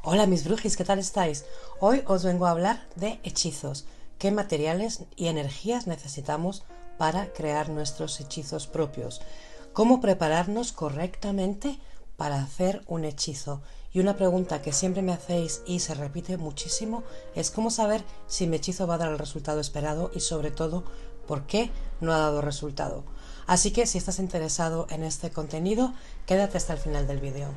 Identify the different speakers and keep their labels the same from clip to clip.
Speaker 1: Hola mis brujis, ¿qué tal estáis? Hoy os vengo a hablar de hechizos, qué materiales y energías necesitamos para crear nuestros hechizos propios, cómo prepararnos correctamente para hacer un hechizo. Y una pregunta que siempre me hacéis y se repite muchísimo es cómo saber si mi hechizo va a dar el resultado esperado y sobre todo por qué no ha dado resultado. Así que si estás interesado en este contenido, quédate hasta el final del vídeo.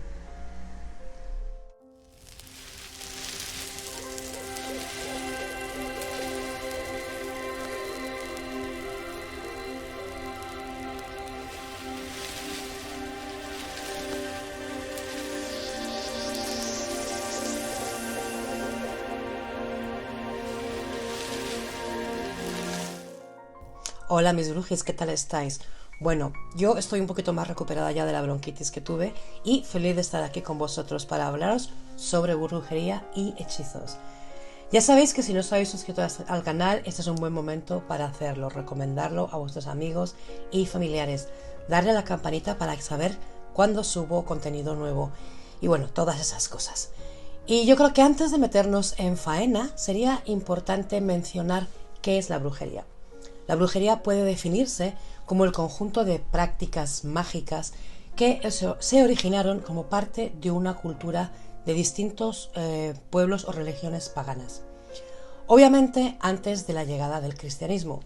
Speaker 1: Hola mis brujis, ¿qué tal estáis? Bueno, yo estoy un poquito más recuperada ya de la bronquitis que tuve y feliz de estar aquí con vosotros para hablaros sobre brujería y hechizos. Ya sabéis que si no os habéis suscrito al canal, este es un buen momento para hacerlo, recomendarlo a vuestros amigos y familiares, darle a la campanita para saber cuándo subo contenido nuevo y bueno, todas esas cosas. Y yo creo que antes de meternos en faena, sería importante mencionar qué es la brujería. La brujería puede definirse como el conjunto de prácticas mágicas que se originaron como parte de una cultura de distintos pueblos o religiones paganas. Obviamente antes de la llegada del cristianismo.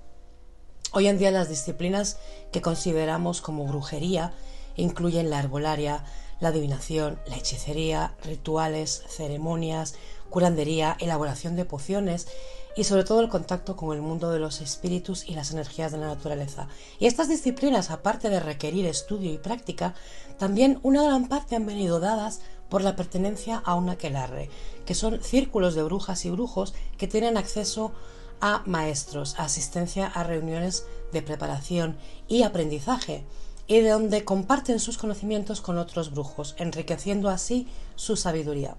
Speaker 1: Hoy en día las disciplinas que consideramos como brujería incluyen la herbolaria, la adivinación, la hechicería, rituales, ceremonias, curandería, elaboración de pociones y sobre todo el contacto con el mundo de los espíritus y las energías de la naturaleza. Y estas disciplinas, aparte de requerir estudio y práctica, también una gran parte han venido dadas por la pertenencia a un aquelarre, que son círculos de brujas y brujos que tienen acceso a maestros, a asistencia a reuniones de preparación y aprendizaje, y de donde comparten sus conocimientos con otros brujos, enriqueciendo así su sabiduría.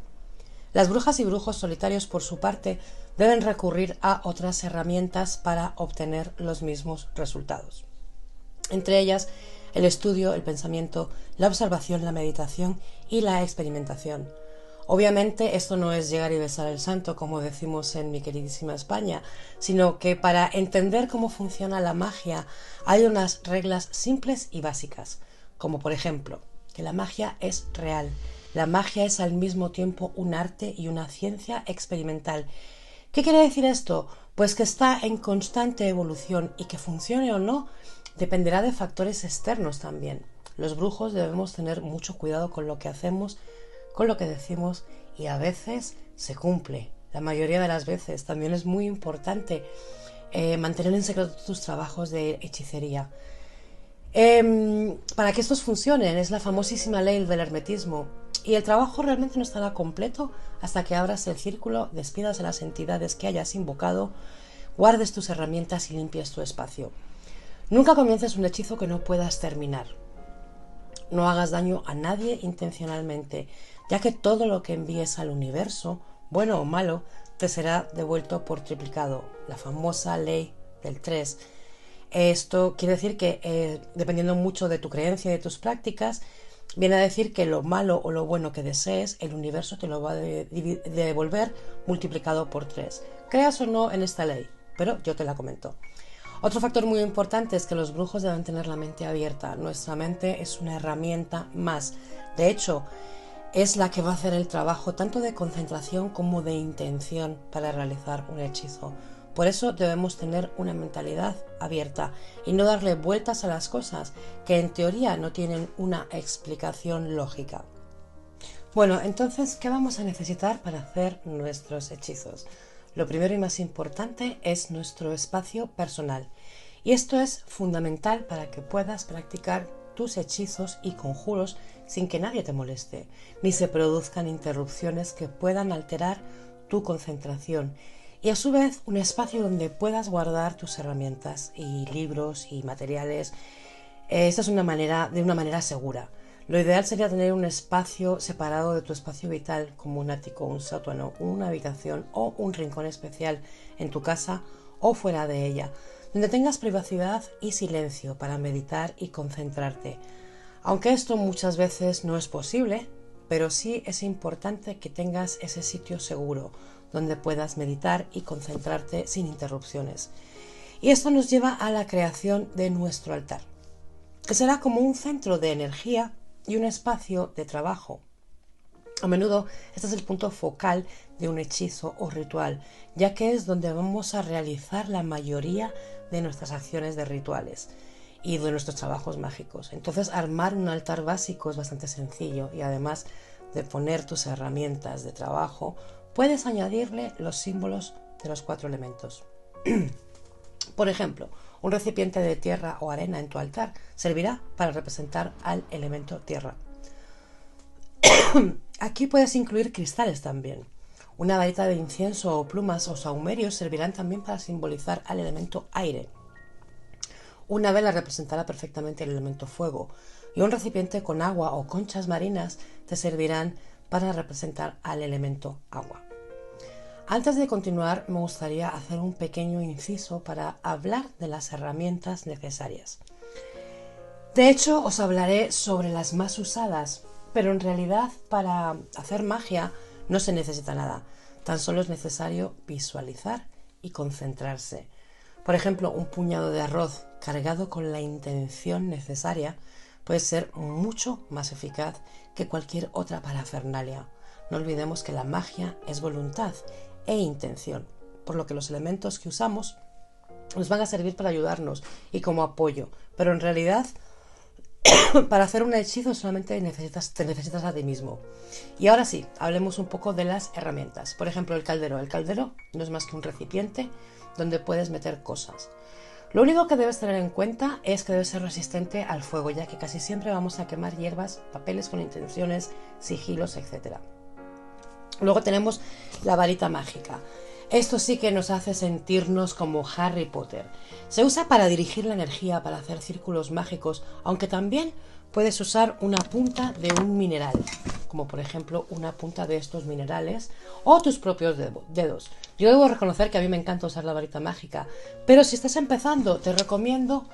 Speaker 1: Las brujas y brujos solitarios, por su parte, deben recurrir a otras herramientas para obtener los mismos resultados. Entre ellas, el estudio, el pensamiento, la observación, la meditación y la experimentación. Obviamente esto no es llegar y besar el santo, como decimos en mi queridísima España, sino que para entender cómo funciona la magia hay unas reglas simples y básicas, como por ejemplo, que la magia es real. La magia es al mismo tiempo un arte y una ciencia experimental. ¿Qué quiere decir esto? Pues que está en constante evolución y que funcione o no dependerá de factores externos también. Los brujos debemos tener mucho cuidado con lo que hacemos, con lo que decimos y a veces se cumple. La mayoría de las veces también es muy importante mantener en secreto tus trabajos de hechicería. Para que estos funcionen es la famosísima ley del hermetismo y el trabajo realmente no estará completo hasta que abras el círculo, despidas a las entidades que hayas invocado, guardes tus herramientas y limpies tu espacio. Nunca comiences un hechizo que no puedas terminar. No hagas daño a nadie intencionalmente, ya que todo lo que envíes al universo, bueno o malo, te será devuelto por triplicado, la famosa ley del 3. Esto quiere decir que, dependiendo mucho de tu creencia y de tus prácticas, viene a decir que lo malo o lo bueno que desees, el universo te lo va a devolver multiplicado por 3. Creas o no en esta ley, pero yo te la comento. Otro factor muy importante es que los brujos deben tener la mente abierta. Nuestra mente es una herramienta más. De hecho, es la que va a hacer el trabajo tanto de concentración como de intención para realizar un hechizo. Por eso debemos tener una mentalidad abierta y no darle vueltas a las cosas que en teoría no tienen una explicación lógica. Bueno, entonces, ¿qué vamos a necesitar para hacer nuestros hechizos? Lo primero y más importante es nuestro espacio personal. Y esto es fundamental para que puedas practicar tus hechizos y conjuros sin que nadie te moleste, ni se produzcan interrupciones que puedan alterar tu concentración. Y a su vez, un espacio donde puedas guardar tus herramientas y libros y materiales. Esta es de una manera segura. Lo ideal sería tener un espacio separado de tu espacio vital, como un ático, un sótano, una habitación o un rincón especial en tu casa o fuera de ella, donde tengas privacidad y silencio para meditar y concentrarte. Aunque esto muchas veces no es posible, pero sí es importante que tengas ese sitio seguro donde puedas meditar y concentrarte sin interrupciones. Y esto nos lleva a la creación de nuestro altar, que será como un centro de energía y un espacio de trabajo. A menudo este es el punto focal de un hechizo o ritual, ya que es donde vamos a realizar la mayoría de nuestras acciones de rituales y de nuestros trabajos mágicos. Entonces, armar un altar básico es bastante sencillo y además de poner tus herramientas de trabajo, puedes añadirle los símbolos de los 4 elementos. Por ejemplo, un recipiente de tierra o arena en tu altar servirá para representar al elemento tierra. Aquí puedes incluir cristales también. Una varita de incienso o plumas o sahumerios servirán también para simbolizar al elemento aire. Una vela representará perfectamente el elemento fuego y un recipiente con agua o conchas marinas te servirán para representar al elemento agua. Antes de continuar, me gustaría hacer un pequeño inciso para hablar de las herramientas necesarias. De hecho, os hablaré sobre las más usadas, pero en realidad para hacer magia no se necesita nada, tan solo es necesario visualizar y concentrarse. Por ejemplo, un puñado de arroz cargado con la intención necesaria puede ser mucho más eficaz que cualquier otra parafernalia. No olvidemos que la magia es voluntad e intención, por lo que los elementos que usamos nos van a servir para ayudarnos y como apoyo, pero en realidad para hacer un hechizo solamente te necesitas a ti mismo. Y ahora sí, hablemos un poco de las herramientas. Por ejemplo, el caldero. El caldero no es más que un recipiente donde puedes meter cosas. Lo único que debes tener en cuenta es que debe ser resistente al fuego, ya que casi siempre vamos a quemar hierbas, papeles con intenciones, sigilos, etc. Luego tenemos la varita mágica. Esto sí que nos hace sentirnos como Harry Potter. Se usa para dirigir la energía, para hacer círculos mágicos, aunque también puedes usar una punta de un mineral, como por ejemplo una punta de estos minerales o tus propios dedos. Yo debo reconocer que a mí me encanta usar la varita mágica, pero si estás empezando te recomiendo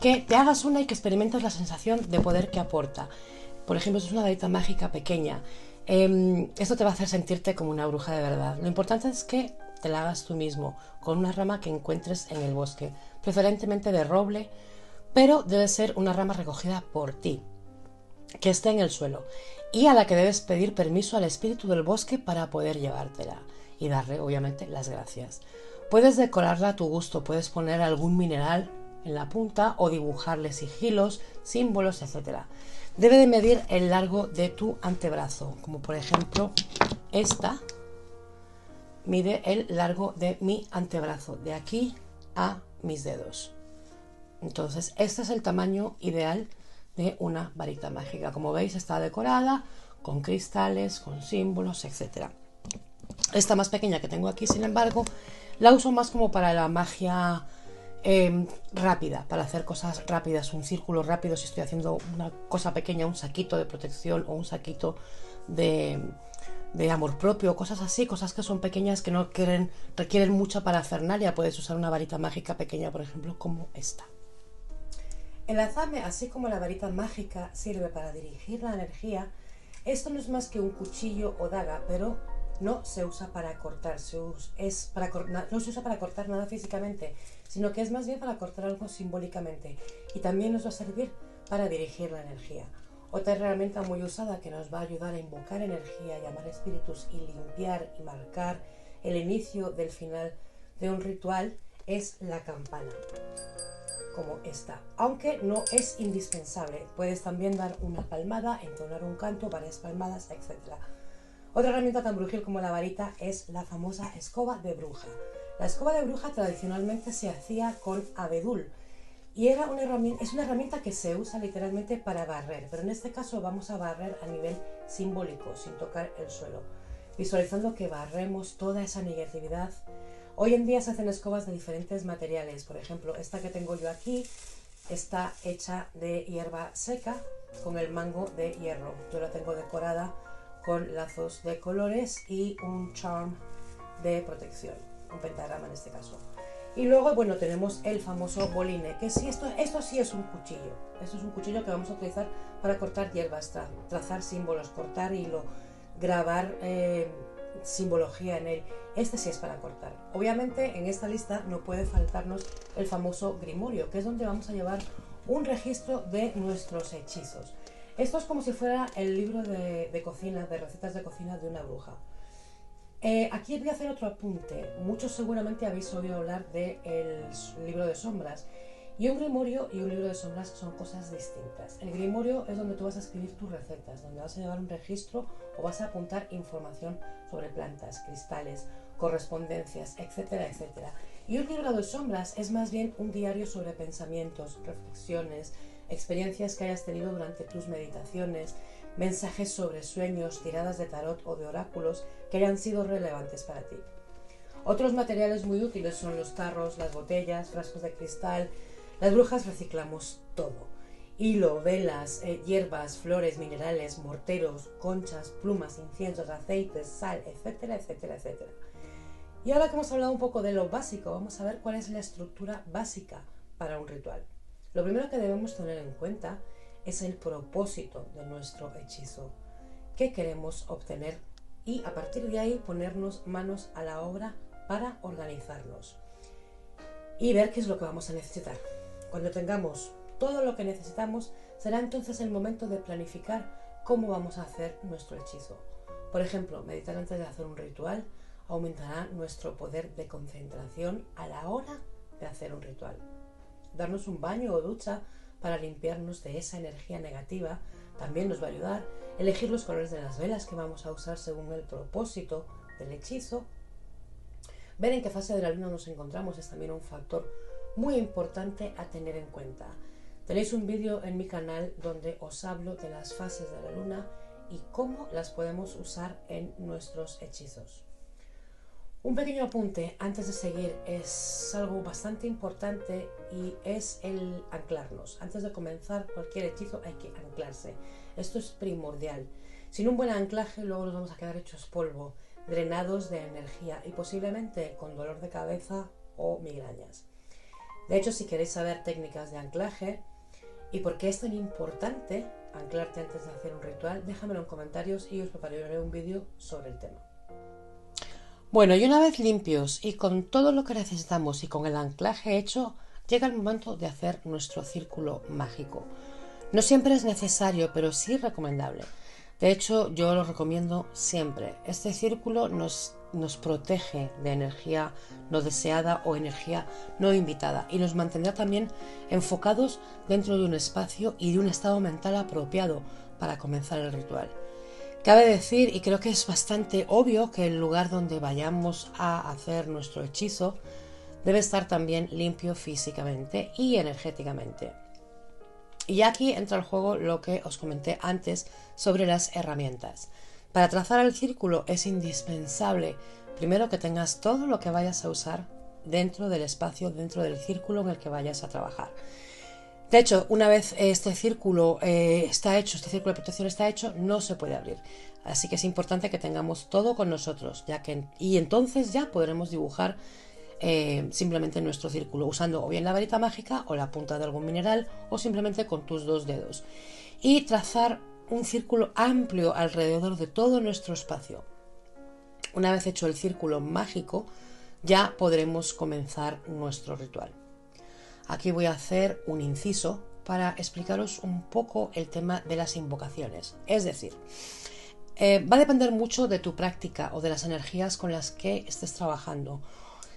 Speaker 1: que te hagas una y que experimentes la sensación de poder que aporta. Por ejemplo, si es una varita mágica pequeña, esto te va a hacer sentirte como una bruja de verdad. Lo importante es que te la hagas tú mismo, con una rama que encuentres en el bosque, preferentemente de roble, pero debe ser una rama recogida por ti, que esté en el suelo, y a la que debes pedir permiso al espíritu del bosque para poder llevártela, y darle, obviamente, las gracias. Puedes decorarla a tu gusto, puedes poner algún mineral en la punta o dibujarle sigilos, símbolos, etc. Debe de medir el largo de tu antebrazo, como por ejemplo esta mide el largo de mi antebrazo, de aquí a mis dedos. Entonces, este es el tamaño ideal de una varita mágica. Como veis, está decorada con cristales, con símbolos, etc. Esta más pequeña que tengo aquí, sin embargo, la uso más como para la magia rápida, para hacer cosas rápidas, un círculo rápido si estoy haciendo una cosa pequeña, un saquito de protección o un saquito de amor propio, cosas así, cosas que son pequeñas que no requieren mucha parafernalia. Puedes usar una varita mágica pequeña, por ejemplo, como esta. El azame, así como la varita mágica, sirve para dirigir la energía. Esto no es más que un cuchillo o daga, pero no se usa para cortar, no se usa para cortar nada físicamente, sino que es más bien para cortar algo simbólicamente, y también nos va a servir para dirigir la energía. Otra herramienta muy usada que nos va a ayudar a invocar energía, llamar espíritus y limpiar y marcar el inicio del final de un ritual es la campana, como esta. Aunque no es indispensable, puedes también dar una palmada, entonar un canto, varias palmadas, etc. Otra herramienta tan brujil como la varita es la famosa escoba de bruja. La escoba de bruja tradicionalmente se hacía con abedul, y es una herramienta que se usa literalmente para barrer, pero en este caso vamos a barrer a nivel simbólico, sin tocar el suelo, visualizando que barremos toda esa negatividad. Hoy en día se hacen escobas de diferentes materiales. Por ejemplo, esta que tengo yo aquí está hecha de hierba seca con el mango de hierro. Yo la tengo decorada con lazos de colores y un charm de protección, un pentagrama en este caso. Y luego, bueno, tenemos el famoso boline, que sí, esto sí es un cuchillo. Esto es un cuchillo que vamos a utilizar para cortar hierbas, trazar símbolos, cortar hilo, grabar simbología en él. Este sí es para cortar. Obviamente en esta lista no puede faltarnos el famoso grimorio, que es donde vamos a llevar un registro de nuestros hechizos. Esto es como si fuera el libro de cocina, de recetas de cocina de una bruja. Aquí voy a hacer otro apunte. Muchos seguramente habéis oído hablar del libro de sombras. Y un grimorio y un libro de sombras son cosas distintas. El grimorio es donde tú vas a escribir tus recetas, donde vas a llevar un registro o vas a apuntar información sobre plantas, cristales, correspondencias, etcétera, etcétera. Y un libro de sombras es más bien un diario sobre pensamientos, reflexiones, experiencias que hayas tenido durante tus meditaciones, mensajes sobre sueños, tiradas de tarot o de oráculos que hayan sido relevantes para ti. Otros materiales muy útiles son los tarros, las botellas, frascos de cristal. Las brujas reciclamos todo. Hilo, velas, hierbas, flores, minerales, morteros, conchas, plumas, inciensos, aceites, sal, etcétera, etcétera, etcétera. Y ahora que hemos hablado un poco de lo básico, vamos a ver cuál es la estructura básica para un ritual. Lo primero que debemos tener en cuenta es el propósito de nuestro hechizo. ¿Qué queremos obtener? Y a partir de ahí ponernos manos a la obra para organizarnos y ver qué es lo que vamos a necesitar. Cuando tengamos todo lo que necesitamos, será entonces el momento de planificar cómo vamos a hacer nuestro hechizo. Por ejemplo, meditar antes de hacer un ritual aumentará nuestro poder de concentración a la hora de hacer un ritual. Darnos un baño o ducha para limpiarnos de esa energía negativa también nos va a ayudar. Elegir los colores de las velas que vamos a usar según el propósito del hechizo. Ver en qué fase de la luna nos encontramos es también un factor muy importante a tener en cuenta. Tenéis un vídeo en mi canal donde os hablo de las fases de la luna y cómo las podemos usar en nuestros hechizos. Un pequeño apunte antes de seguir, es algo bastante importante y es el anclarnos. Antes de comenzar cualquier hechizo hay que anclarse. Esto es primordial. Sin un buen anclaje luego nos vamos a quedar hechos polvo, drenados de energía y posiblemente con dolor de cabeza o migrañas. De hecho, si queréis saber técnicas de anclaje y por qué es tan importante anclarte antes de hacer un ritual, déjamelo en comentarios y os prepararé un vídeo sobre el tema. Bueno, y una vez limpios y con todo lo que necesitamos y con el anclaje hecho, llega el momento de hacer nuestro círculo mágico. No siempre es necesario, pero sí recomendable. De hecho, yo lo recomiendo siempre. Este círculo nos protege de energía no deseada o energía no invitada y nos mantendrá también enfocados dentro de un espacio y de un estado mental apropiado para comenzar el ritual. Cabe decir, y creo que es bastante obvio, que el lugar donde vayamos a hacer nuestro hechizo debe estar también limpio físicamente y energéticamente. Y aquí entra en juego lo que os comenté antes sobre las herramientas. Para trazar el círculo es indispensable primero que tengas todo lo que vayas a usar dentro del espacio, dentro del círculo en el que vayas a trabajar. De hecho, una vez este círculo está hecho, este círculo de protección está hecho, no se puede abrir. Así que es importante que tengamos todo con nosotros, y entonces ya podremos dibujar simplemente nuestro círculo, usando o bien la varita mágica o la punta de algún mineral o simplemente con tus dos dedos. Y trazar un círculo amplio alrededor de todo nuestro espacio. Una vez hecho el círculo mágico, ya podremos comenzar nuestro ritual. Aquí voy a hacer un inciso para explicaros un poco el tema de las invocaciones. Es decir, va a depender mucho de tu práctica o de las energías con las que estés trabajando.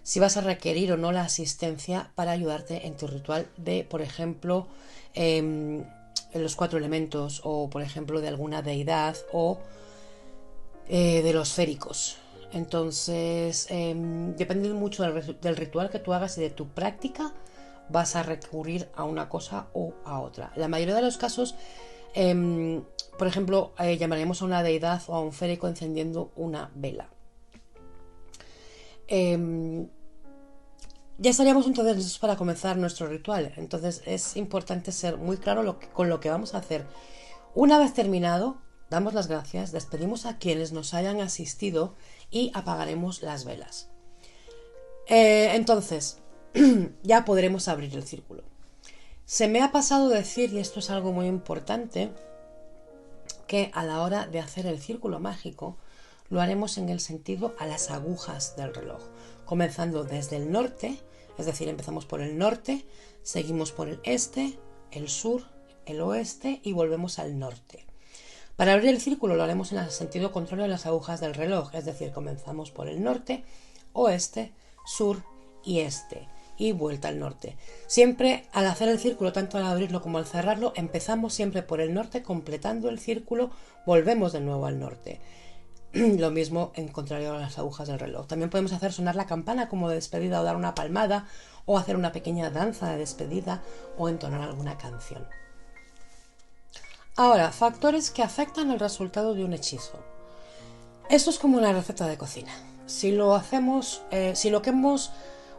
Speaker 1: Si vas a requerir o no la asistencia para ayudarte en tu ritual de, por ejemplo, en los 4 elementos o, por ejemplo, de alguna deidad o de los féricos. Entonces, depende mucho del ritual que tú hagas y de tu práctica, vas a recurrir a una cosa o a otra. La mayoría de los casos, por ejemplo, llamaremos a una deidad o a un férico encendiendo una vela. Ya estaríamos entonces listos para comenzar nuestro ritual. Entonces es importante ser muy claro con lo que vamos a hacer. Una vez terminado, damos las gracias, despedimos a quienes nos hayan asistido y apagaremos las velas. Entonces, ya podremos abrir el círculo. Se me ha pasado decir, y esto es algo muy importante, que a la hora de hacer el círculo mágico lo haremos en el sentido a las agujas del reloj, comenzando desde el norte, es decir, empezamos por el norte, seguimos por el este, el sur, el oeste y volvemos al norte. Para abrir el círculo lo haremos en el sentido contrario a las agujas del reloj, es decir, comenzamos por el norte, oeste, sur y este y vuelta al norte. Siempre al hacer el círculo, tanto al abrirlo como al cerrarlo, empezamos siempre por el norte, completando el círculo, volvemos de nuevo al norte. Lo mismo en contrario a las agujas del reloj. También podemos hacer sonar la campana como de despedida o dar una palmada o hacer una pequeña danza de despedida o entonar alguna canción. Ahora, factores que afectan el resultado de un hechizo. Esto es como una receta de cocina. Si lo que hemos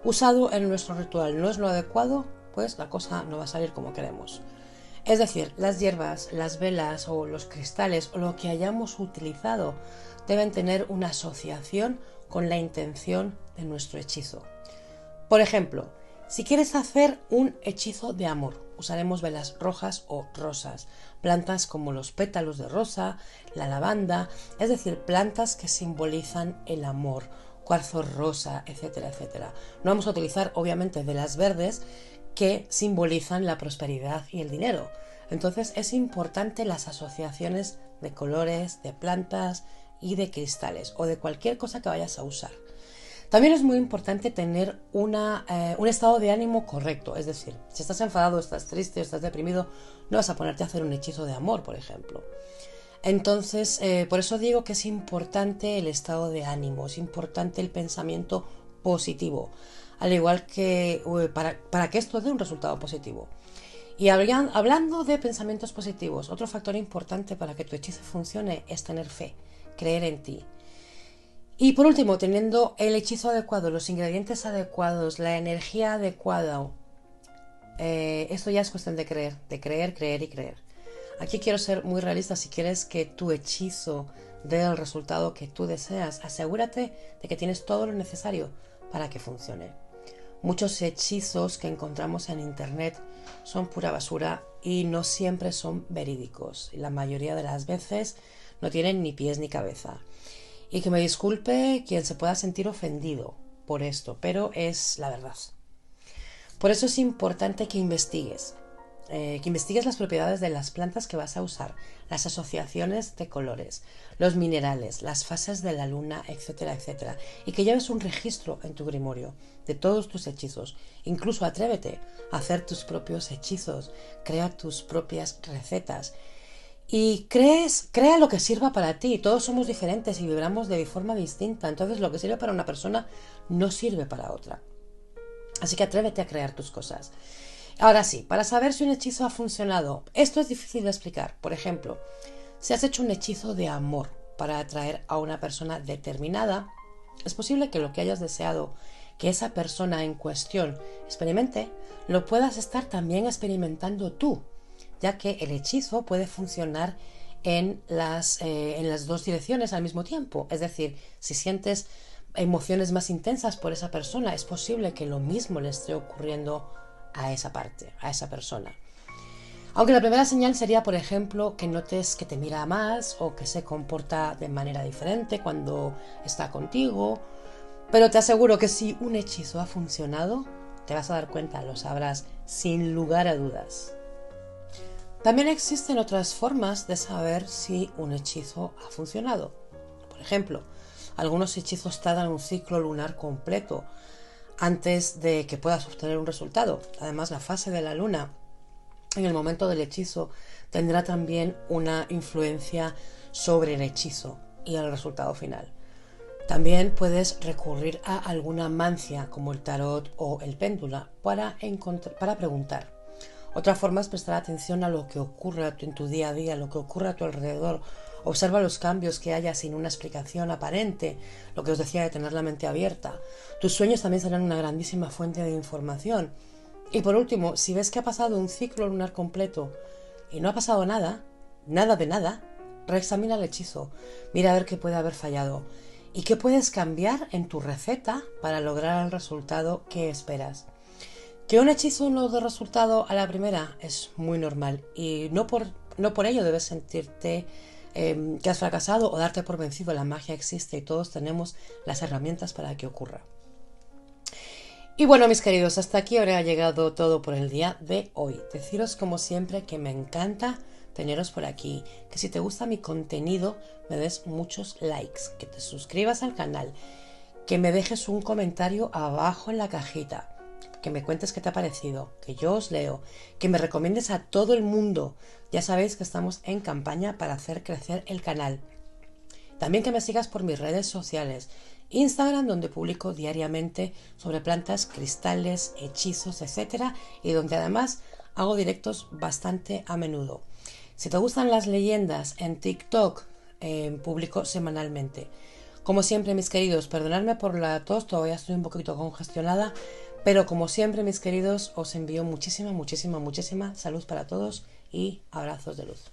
Speaker 1: usado en nuestro ritual no es lo adecuado, pues la cosa no va a salir como queremos. Es decir, las hierbas, las velas o los cristales o lo que hayamos utilizado deben tener una asociación con la intención de nuestro hechizo. Por ejemplo, si quieres hacer un hechizo de amor, usaremos velas rojas o rosas, plantas como los pétalos de rosa, la lavanda, es decir, plantas que simbolizan el amor, cuarzo rosa, etcétera, etcétera. No vamos a utilizar, obviamente, velas verdes que simbolizan la prosperidad y el dinero. Entonces es importante las asociaciones de colores, de plantas y de cristales o de cualquier cosa que vayas a usar. También es muy importante tener un estado de ánimo correcto, es decir, si estás enfadado, estás triste, estás deprimido, no vas a ponerte a hacer un hechizo de amor, por ejemplo. Entonces, por eso digo que es importante el estado de ánimo, es importante el pensamiento positivo, al igual que para que esto dé un resultado positivo. Y hablando de pensamientos positivos, otro factor importante para que tu hechizo funcione es tener fe, creer en ti. Y por último, teniendo el hechizo adecuado, los ingredientes adecuados, la energía adecuada, esto ya es cuestión de creer, creer y creer. Aquí quiero ser muy realista. Si quieres que tu hechizo dé el resultado que tú deseas, asegúrate de que tienes todo lo necesario para que funcione. Muchos hechizos que encontramos en internet son pura basura y no siempre son verídicos. La mayoría de las veces no tienen ni pies ni cabeza. Y que me disculpe quien se pueda sentir ofendido por esto, pero es la verdad. Por eso es importante que investigues las propiedades de las plantas que vas a usar, las asociaciones de colores, los minerales, las fases de la luna, etcétera, etcétera. Y que lleves un registro en tu grimorio de todos tus hechizos. Incluso atrévete a hacer tus propios hechizos, crea tus propias recetas. Y crea lo que sirva para ti. Todos somos diferentes y vibramos de forma distinta. Entonces lo que sirve para una persona no sirve para otra. Así que atrévete a crear tus cosas. Ahora sí, para saber si un hechizo ha funcionado, esto es difícil de explicar. Por ejemplo, si has hecho un hechizo de amor para atraer a una persona determinada, es posible que lo que hayas deseado que esa persona en cuestión experimente, lo puedas estar también experimentando tú, ya que el hechizo puede funcionar en las dos direcciones al mismo tiempo. Es decir, si sientes emociones más intensas por esa persona, es posible que lo mismo le esté ocurriendo a esa persona. Aunque la primera señal sería, por ejemplo, que notes que te mira más o que se comporta de manera diferente cuando está contigo. Pero te aseguro que si un hechizo ha funcionado, te vas a dar cuenta, lo sabrás sin lugar a dudas. También existen otras formas de saber si un hechizo ha funcionado. Por ejemplo, algunos hechizos tardan un ciclo lunar completo antes de que puedas obtener un resultado. Además, la fase de la luna en el momento del hechizo tendrá también una influencia sobre el hechizo y el resultado final. También puedes recurrir a alguna mancia como el tarot o el péndulo para preguntar. Otra forma es prestar atención a lo que ocurre en tu día a día, lo que ocurre a tu alrededor. Observa los cambios que haya sin una explicación aparente, lo que os decía de tener la mente abierta. Tus sueños también serán una grandísima fuente de información. Y por último, si ves que ha pasado un ciclo lunar completo y no ha pasado nada de nada, reexamina el hechizo, mira a ver qué puede haber fallado y qué puedes cambiar en tu receta para lograr el resultado que esperas. Que un hechizo no dé resultado a la primera es muy normal y no por ello debes sentirte que has fracasado o darte por vencido. La magia existe y todos tenemos las herramientas para que ocurra. Y bueno, mis queridos, hasta aquí habrá llegado todo por el día de hoy. Deciros como siempre que me encanta teneros por aquí, que si te gusta mi contenido me des muchos likes, que te suscribas al canal, que me dejes un comentario abajo en la cajita, que me cuentes qué te ha parecido, que yo os leo, que me recomiendes a todo el mundo. Ya sabéis que estamos en campaña para hacer crecer el canal. También que me sigas por mis redes sociales. Instagram, donde publico diariamente sobre plantas, cristales, hechizos, etc. Y donde además hago directos bastante a menudo. Si te gustan las leyendas, en TikTok publico semanalmente. Como siempre, mis queridos, perdonadme por la tos, todavía estoy un poquito congestionada, pero como siempre, mis queridos, os envío muchísima salud para todos y abrazos de luz.